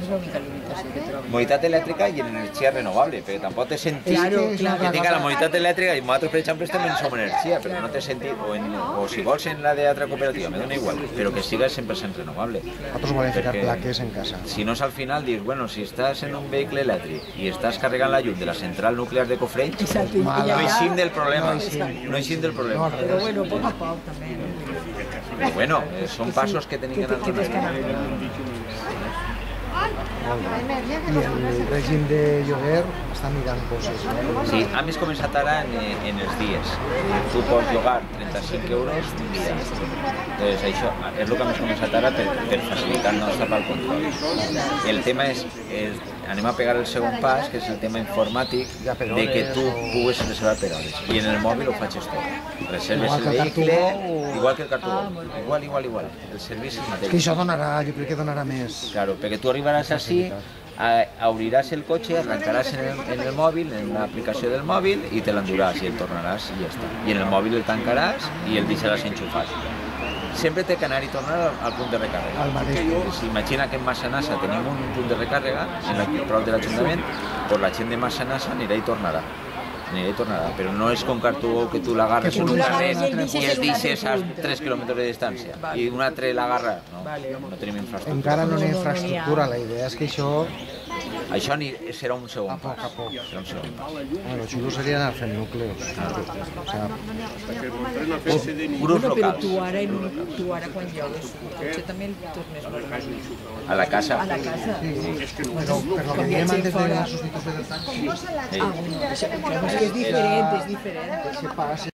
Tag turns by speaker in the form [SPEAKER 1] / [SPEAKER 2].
[SPEAKER 1] l'única limitació que trobo.
[SPEAKER 2] Mobilitat elèctrica i energia renovable, perquè tampoc té sentit que tinga la mobilitat elèctrica i nosaltres, per exemple, també som energia, però no té sentit, o si vols en la d'altra cooperativa, me dona igual, però que siga 100% renovable.
[SPEAKER 3] Nosaltres volem ficar plaques en casa.
[SPEAKER 2] Si no, al final dius, bueno, si estàs en un vehicle elèctric i estàs carregant la llum de la central nuclear de Cofreix, no eixim del problema, no eixim del problema.
[SPEAKER 1] Però bueno, poc a poc també.
[SPEAKER 2] Però bueno, són passos que tenim que anar.
[SPEAKER 3] I el règim de lloguer està mirant coses, no?
[SPEAKER 2] Sí, a més començat ara en els dies. Tu pots llogar 35 euros un dia. Doncs això és el que hem començat ara per facilitar-nos el control. El tema és, anem a pegar el segon pas, que és el tema informàtic, de que tu puguis reservar per hores. I en el mòbil ho faig tot. Reserves el vehicle, igual que el cartó. Igual. El servici mateix.
[SPEAKER 3] És que això donarà, jo crec que donarà més.
[SPEAKER 2] Claro, perquè tu arribaràs així, obriràs el cotxe, arrancaràs en el mòbil, en l'aplicació del mòbil, i te l'enduràs i el tornaràs i ja està. I en el mòbil el tancaràs i el deixaràs enxufat. Sempre té que anar i tornar al punt de recàrrega.
[SPEAKER 3] Al mateix temps.
[SPEAKER 2] Imagina que en Massanassa tenim un punt de recàrrega, prop de l'Ajuntament, doncs la gent de Massanassa anirà i tornarà. Però no és com cartó que tu l'agarres en un carrer i el deixes a 3 quilòmetres de distància i un altre l'agarra. No tenim infraestructura.
[SPEAKER 3] Encara no hi ha infraestructura, la idea és que això
[SPEAKER 2] serà un segon pas.
[SPEAKER 3] a poc. El xulo seria anar fent núcleos.
[SPEAKER 2] Grups
[SPEAKER 1] Però
[SPEAKER 2] locals.
[SPEAKER 1] tu ara quan llogues un cotxe també el tornes normal.
[SPEAKER 2] A la casa.
[SPEAKER 1] A la casa.
[SPEAKER 3] Però per lo que diem antes de la substitució del taxi,
[SPEAKER 1] Ah, bueno, és diferent.
[SPEAKER 3] se passa